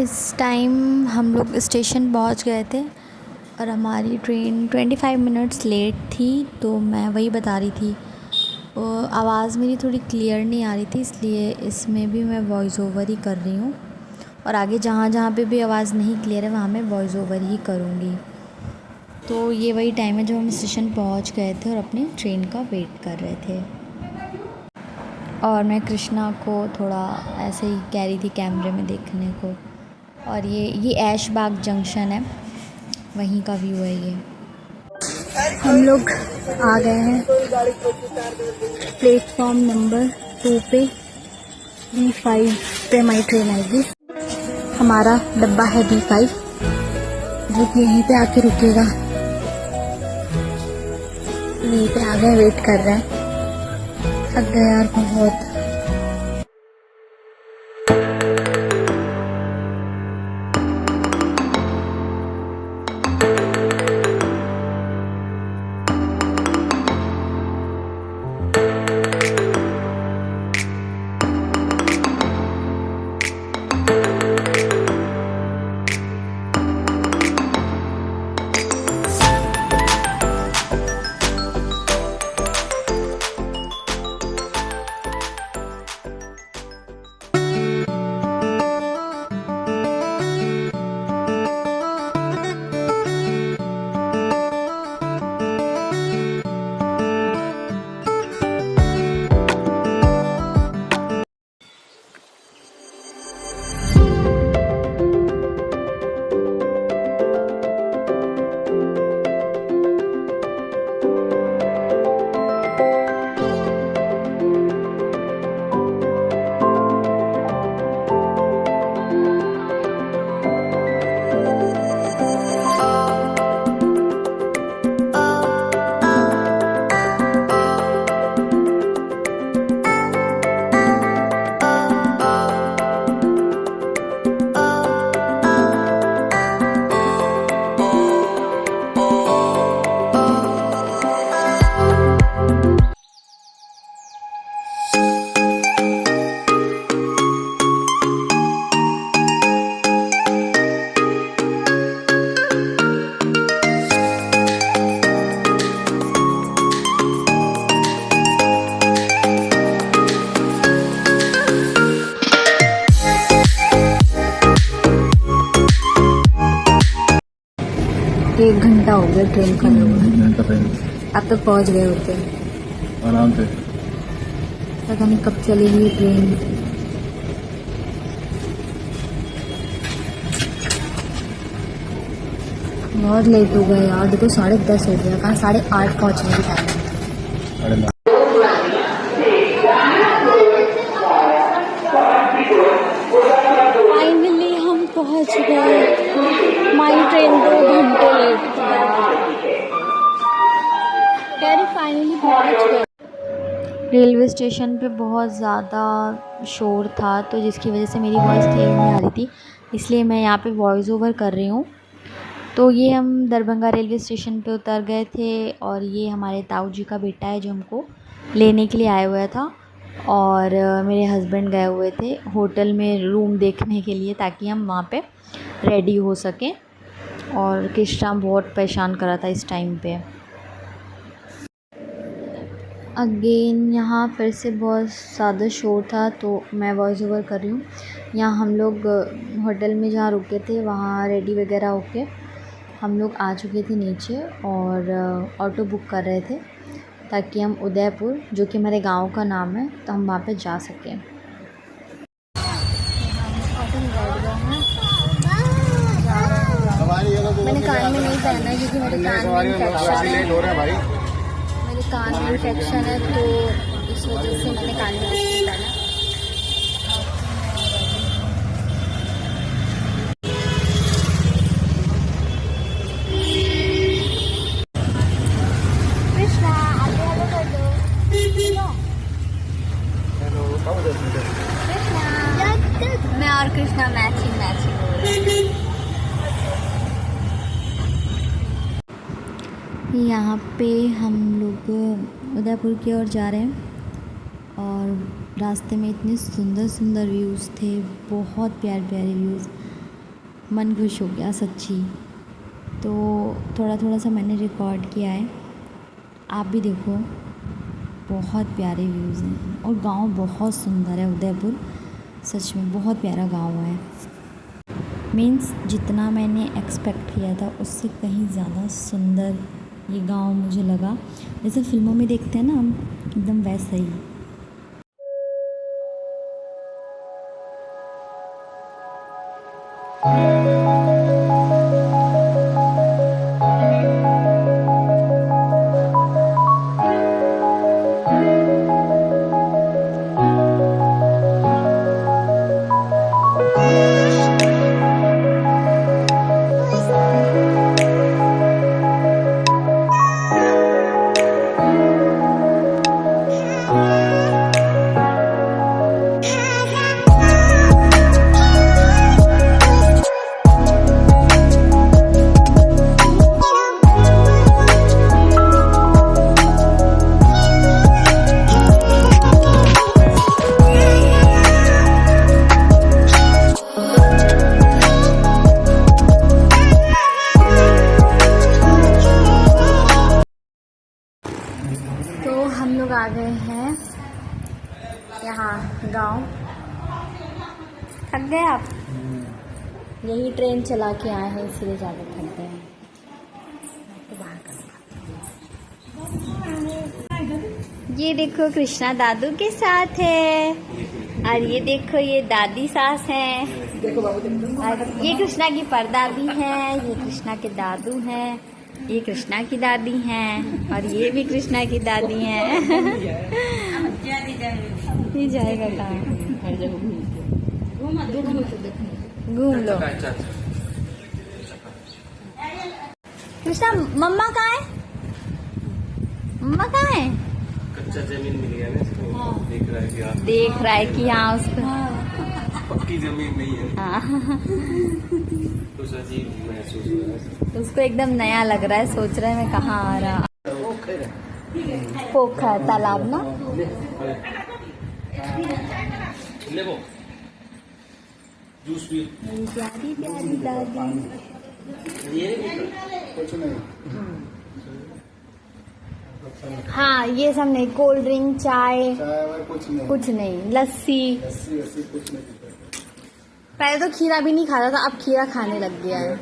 इस टाइम हम लोग स्टेशन पहुंच गए थे और हमारी ट्रेन 25 मिनट्स लेट थी। तो मैं वही बता रही थी, आवाज़ मेरी थोड़ी क्लियर नहीं आ रही थी, इसलिए इसमें भी मैं वॉइस ओवर ही कर रही हूँ। और आगे जहाँ जहाँ पे भी आवाज़ नहीं क्लियर है वहाँ मैं वॉइस ओवर ही करूँगी। तो ये वही टाइम है जब हम स्टेशन पहुँच गए थे और अपनी ट्रेन का वेट कर रहे थे। और मैं कृष्णा को थोड़ा ऐसे ही कह रही थी कैमरे में देखने को। और ये ऐशबाग जंक्शन है, वहीं का व्यू है ये। हम लोग आ गए हैं प्लेटफॉर्म नंबर 2 पे। B5 पे हमारी ट्रेन आएगी। हमारा डब्बा है B5 जो कि यहीं पे आके रुकेगा। यहीं पे आ गए, वेट कर रहे हैं। थक गए यार बहुत। एक घंटा हो गया ट्रेन खड़े हुए, अब तक पहुंच गए होते आराम से। पता नहीं कब चलेगी ट्रेन। बहुत लेट हो गया यार, देखो 10:30 हो गया, कहाँ 8:30 पहुंचने की टाइम है। फाइनली हम पहुंच गए। हमारी ट्रेन 2 घंटे लेट थी। फाइनली पहुंच गए। रेलवे स्टेशन पे बहुत ज़्यादा शोर था, तो जिसकी वजह से मेरी वॉइस क्लियर नहीं आ रही थी, इसलिए मैं यहाँ पे वॉइस ओवर कर रही हूँ। तो ये हम दरभंगा रेलवे स्टेशन पे उतर गए थे और ये हमारे ताऊ जी का बेटा है जो हमको लेने के लिए आया हुआ था। और मेरे हस्बैंड गए हुए थे होटल में रूम देखने के लिए ताकि हम वहाँ पे रेडी हो सकें। और कृष्णा बहुत परेशान कर रहा था इस टाइम पे। अगेन यहाँ फिर से बहुत ज़्यादा शोर था, तो मैं वॉइस ओवर कर रही हूँ। यहाँ हम लोग होटल में जहाँ रुके थे वहाँ रेडी वगैरह होके हम लोग आ चुके थे नीचे और ऑटो बुक कर रहे थे ताकि हम उदयपुर, जो कि हमारे गांव का नाम है, तो हम वहाँ पे जा सकें। मैंने कान में नहीं पहना क्योंकि मेरे कान में इन्फेक्शन है। मेरे कान में इन्फेक्शन है, तो इस वजह से मैंने कान में नहीं पहना। कृष्णा आगे आगे कर दो। कृष्णा, मैं और कृष्णा मैचिंग हो रहे हैं। यहाँ पे हम लोग उदयपुर की ओर जा रहे हैं और रास्ते में इतने सुंदर सुंदर व्यूज़ थे, बहुत प्यारे प्यारे व्यूज़। मन खुश हो गया सच्ची। तो थोड़ा थोड़ा सा मैंने रिकॉर्ड किया है, आप भी देखो। बहुत प्यारे व्यूज़ हैं और गांव बहुत सुंदर है उदयपुर, सच में बहुत प्यारा गांव है। मीन्स जितना मैंने एक्सपेक्ट किया था उससे कहीं ज़्यादा सुंदर ये गांव मुझे लगा। जैसे फिल्मों में देखते हैं ना हम, एकदम वैसा ही। तो हम लोग आ गए हैं यहाँ गांव। थक गए आप? यही ट्रेन चला के आए हैं इसलिए ज़्यादा थक गए हैं। तो बाहर ये देखो कृष्णा दादू के साथ है, और ये देखो ये दादी सास हैं, और ये कृष्णा की परदादी हैं, ये कृष्णा के दादू हैं, ये कृष्णा की दादी हैं, और ये भी कृष्णा की दादी हैं। ये जाएगा कहाँ? घूम लो। कृष्णा मम्मा कहाँ है? मम्मा कहाँ है? कच्चा जमीन मिल गया ना इसको। हाँ। देख रहा है कि यहाँ उसको पक्की जमीन नहीं है। हाँ। कुछ अजीब महसूस हो रहा है। उसको एकदम नया लग रहा है, सोच रहा है मैं कहाँ आ रहा। पोखर तालाब ना। ले वो जूस भी। प्यारी प्यारी दादी। ये कुछ नहीं। हाँ ये सब नहीं, कोल्ड ड्रिंक चाय चाय कुछ नहीं, लस्सी। लस्सी कुछ नहीं। पहले तो खीरा भी नहीं खाता था, अब खीरा खाने लग गया है।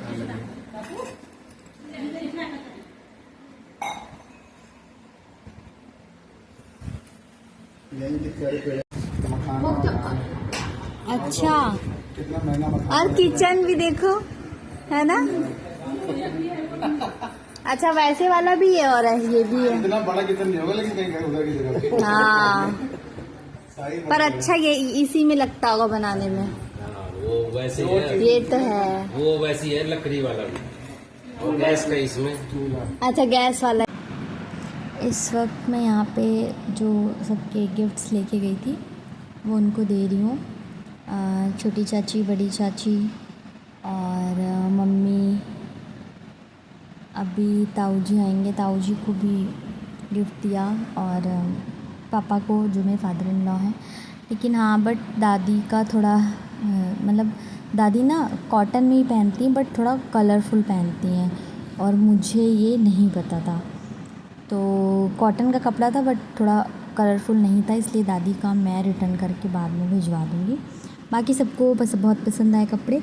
अच्छा, कितना महंगा और किचन भी देखो, है ना? अच्छा वैसे वाला भी है और ये भी है। इतना बड़ा किचन नहीं होगा, लेकिन कहीं उधर की जगह। हाँ पर अच्छा ये इसी में लगता होगा बनाने में। वो वैसे ही है। ये तो है, वो वैसी है लकड़ी वाला भी, और गैस का इसमें। अच्छा गैस वाला। इस वक्त मैं यहाँ पे जो सबके गिफ्ट्स लेके गई थी वो उनको दे रही हूँ। छोटी चाची, बड़ी चाची और मम्मी। अभी ताऊ जी आएंगे, ताऊ जी को भी गिफ्ट दिया, और पापा को जो मेरे फादर इन लॉ हैं। लेकिन हाँ बट दादी का थोड़ा मतलब दादी ना कॉटन में ही पहनती हैं, बट थोड़ा कलरफुल पहनती हैं, और मुझे ये नहीं पता था। तो कॉटन का कपड़ा था बट थोड़ा कलरफुल नहीं था, इसलिए दादी का मैं रिटर्न करके बाद में भिजवा दूँगी। बाकी सबको बस बहुत पसंद आए कपड़े,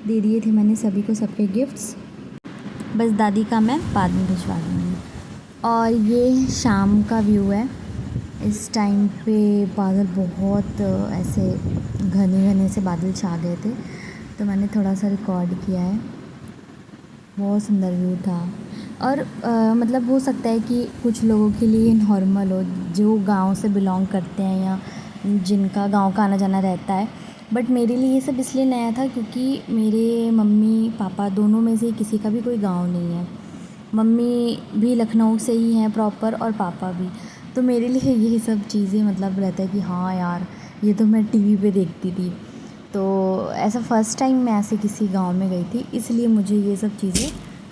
दे दिए थे मैंने सभी को सबके गिफ्ट्स। बस दादी का मैं बाद में भिजवा दूँगी। और ये शाम का व्यू है। इस टाइम पे बादल बहुत ऐसे घने घने से बादल छा गए थे, तो मैंने थोड़ा सा रिकॉर्ड किया है। बहुत सुंदर व्यू था। और मतलब हो सकता है कि कुछ लोगों के लिए नॉर्मल हो, जो गांव से बिलोंग करते हैं या जिनका गांव का आना जाना रहता है, बट मेरे लिए ये सब इसलिए नया था क्योंकि मेरे मम्मी पापा दोनों में से किसी का भी कोई गांव नहीं है। मम्मी भी लखनऊ से ही हैं प्रॉपर, और पापा भी। तो मेरे लिए ये सब चीज़ें मतलब रहता है कि हाँ यार ये तो मैं टीवी पे देखती थी। तो ऐसा फ़र्स्ट टाइम मैं ऐसे किसी गांव में गई थी, इसलिए मुझे ये सब चीज़ें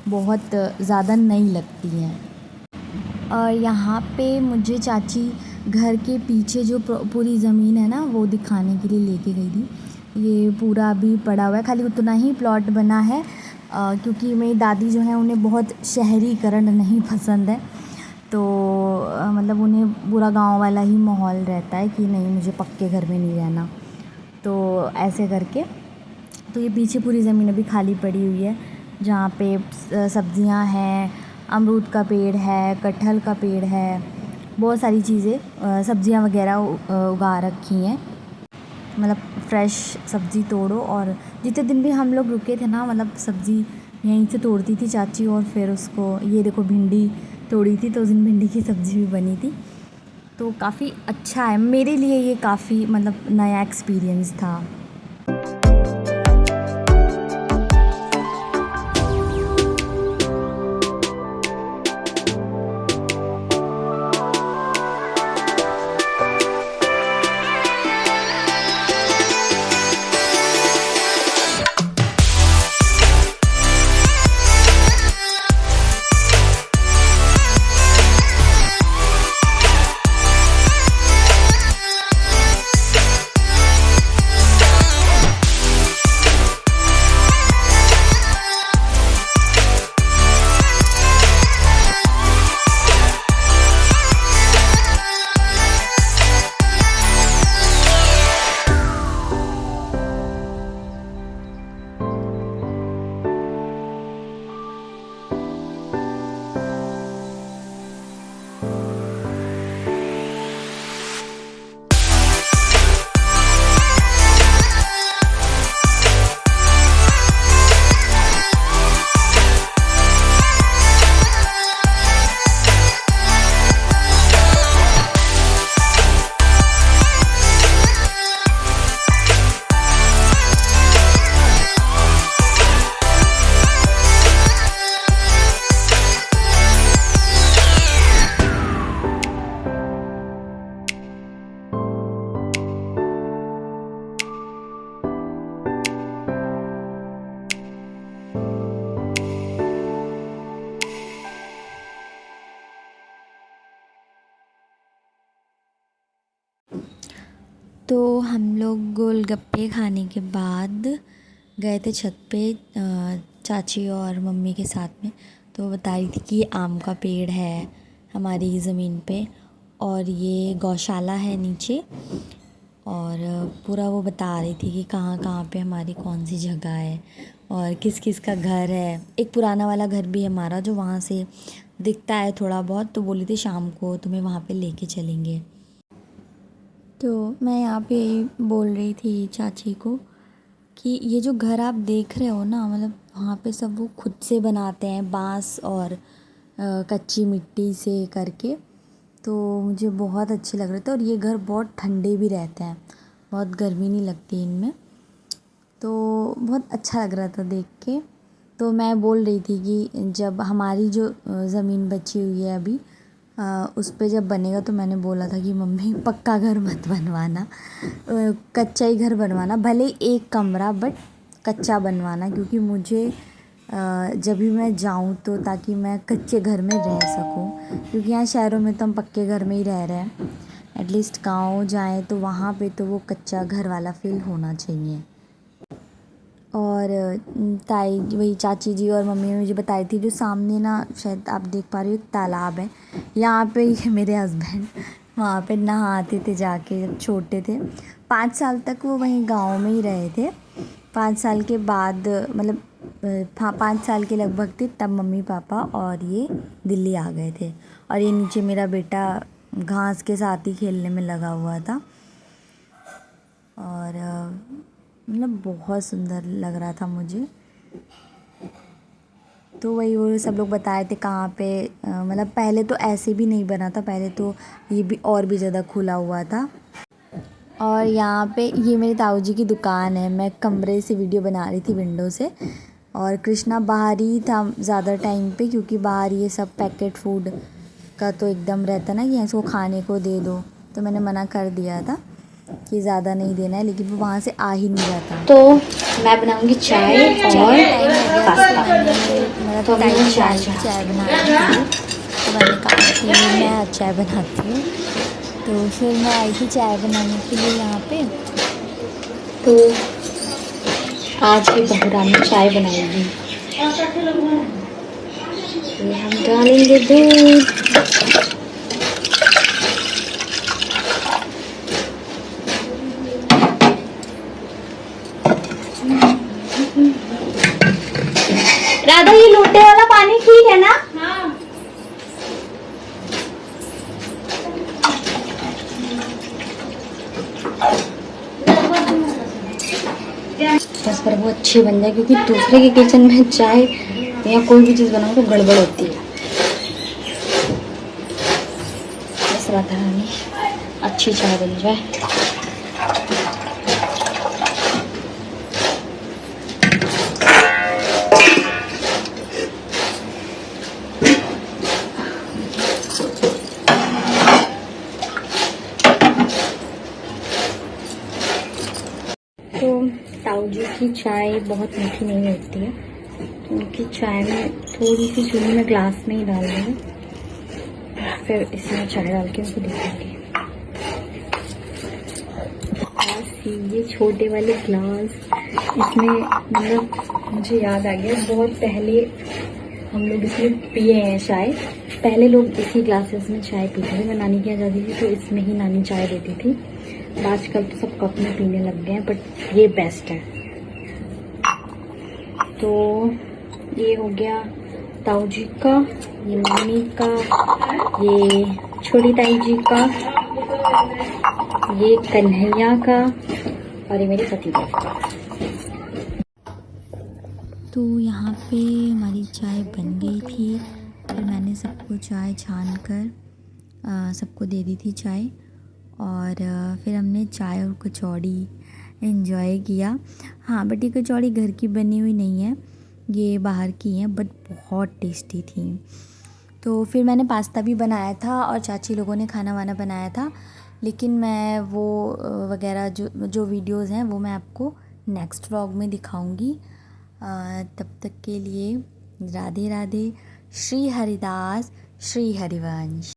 बहुत ज़्यादा नई लगती हैं। और यहाँ पे मुझे चाची घर के पीछे जो पूरी ज़मीन है ना वो दिखाने के लिए लेके गई थी। ये पूरा अभी पड़ा हुआ है, खाली उतना ही प्लॉट बना है क्योंकि मेरी दादी जो है उन्हें बहुत शहरीकरण नहीं पसंद है। तो मतलब उन्हें पूरा गांव वाला ही माहौल रहता है कि नहीं मुझे पक्के घर में नहीं रहना। तो ऐसे करके तो ये पीछे पूरी ज़मीन अभी खाली पड़ी हुई है जहाँ पे सब्जियां हैं, अमरूद का पेड़ है, कटहल का पेड़ है, बहुत सारी चीज़ें सब्जियां वगैरह उगा रखी हैं। मतलब फ्रेश सब्ज़ी तोड़ो, और जितने दिन भी हम लोग रुके थे ना मतलब सब्ज़ी यहीं से तोड़ती थी चाची, और फिर उसको ये देखो भिंडी तोड़ी थी तो उस दिन भिंडी की सब्ज़ी भी बनी थी। तो काफ़ी अच्छा है मेरे लिए, ये काफ़ी मतलब नया एक्सपीरियंस था। तो हम लोग गोलगप्पे खाने के बाद गए थे छत पे चाची और मम्मी के साथ में। तो बता रही थी कि ये आम का पेड़ है हमारी ज़मीन पे, और ये गौशाला है नीचे, और पूरा वो बता रही थी कि कहाँ कहाँ पे हमारी कौन सी जगह है और किस किस का घर है। एक पुराना वाला घर भी है हमारा जो वहाँ से दिखता है थोड़ा बहुत, तो बोली थी शाम को तुम्हें वहाँ पे लेके चलेंगे। तो मैं यहाँ पे यही बोल रही थी चाची को कि ये जो घर आप देख रहे हो ना, मतलब वहाँ पे सब वो खुद से बनाते हैं बांस और कच्ची मिट्टी से करके। तो मुझे बहुत अच्छे लग रहे थे, और ये घर बहुत ठंडे भी रहते हैं, बहुत गर्मी नहीं लगती इनमें। तो बहुत अच्छा लग रहा था देख के। तो मैं बोल रही थी कि जब हमारी जो ज़मीन बची हुई है अभी उस पे जब बनेगा, तो मैंने बोला था कि मम्मी पक्का घर मत बनवाना, कच्चा ही घर बनवाना, भले एक कमरा बट कच्चा बनवाना, क्योंकि मुझे जब भी मैं जाऊँ तो ताकि मैं कच्चे घर में रह सकूँ, क्योंकि यहाँ शहरों में तो हम पक्के घर में ही रह रहे हैं। एटलीस्ट गाँव जाएँ तो वहाँ पे तो वो कच्चा घर वाला फील होना चाहिए। और ताई वही चाची जी और मम्मी मुझे बताई थी, जो सामने ना शायद आप देख पा रहे हो एक तालाब है, यहाँ पे ही मेरे हस्बैंड वहाँ पे नहाते थे जाके जब छोटे थे। 5 साल तक वो वहीं गांव में ही रहे थे। 5 साल के बाद मतलब 5 साल के लगभग थे तब मम्मी पापा और ये दिल्ली आ गए थे। और ये नीचे मेरा बेटा घास के साथ ही खेलने में लगा हुआ था, और मतलब बहुत सुंदर लग रहा था मुझे। तो वही वो सब लोग बताए थे कहाँ पे मतलब पहले तो ऐसे भी नहीं बना था, पहले तो ये भी और भी ज़्यादा खुला हुआ था। और यहाँ पे ये मेरे ताऊ जी की दुकान है। मैं कमरे से वीडियो बना रही थी विंडो से, और कृष्णा बाहर ही था ज़्यादा टाइम पे, क्योंकि बाहर ये सब पैकेट फूड का तो एकदम रहता ना कि इसको खाने को दे दो, तो मैंने मना कर दिया था कि ज़्यादा नहीं देना है, लेकिन वो वहाँ से आ ही नहीं जाता। तो मैं बनाऊंगी चाय और पास्ता। तो मैं चाय बना रही थी, तो मैंने कहा कि मैं चाय बनाती हूँ। तो फिर मैं आई थी चाय बनाने के लिए यहाँ पे, तो आज की बहुरानी चाय बनाएगी। ये हम डालेंगे दूध। राधा, ये लोटे वाला पानी ठीक है ना? बस पर वो अच्छी बन जाए, क्योंकि दूसरे के किचन में चाय या कोई भी चीज़ बनाओ तो गड़बड़ होती है। बस राधा रानी अच्छी चाय बन जाए। तो ताऊ जी की चाय बहुत मीठी नहीं होती है, तो उनकी चाय में थोड़ी सी चीनी में ग्लास में ही डाल देंगे, फिर इसमें चाय डाल के उनको देखेंगे। ये छोटे वाले ग्लास, इसमें मतलब मुझे याद आ गया, बहुत पहले हम लोग इसमें पिए हैं चाय। पहले लोग इसी ग्लासेस में चाय पीते थे। मैं नानी के यहाँ जाती थी तो इसमें ही नानी चाय देती थी। आजकल तो सब कप में पीने लग गए हैं, बट ये बेस्ट है। तो ये हो गया ताऊ जी का, ये मम्मी का, ये छोटी ताई जी का, ये कन्हैया का, और ये मेरे पतिदेव का। तो यहाँ पे हमारी चाय बन गई थी। फिर मैंने सबको चाय छान कर सबको दे दी थी चाय, और फिर हमने चाय और कचौड़ी एंजॉय किया। हाँ, बट ये कचौड़ी घर की बनी हुई नहीं है, ये बाहर की हैं, बट बहुत टेस्टी थी। तो फिर मैंने पास्ता भी बनाया था और चाची लोगों ने खाना वाना बनाया था, लेकिन मैं वो वगैरह जो वीडियोज़ हैं वो मैं आपको नेक्स्ट व्लॉग में दिखाऊंगी। तब तक के लिए राधे राधे। श्री हरिदास, श्री हरिवंश।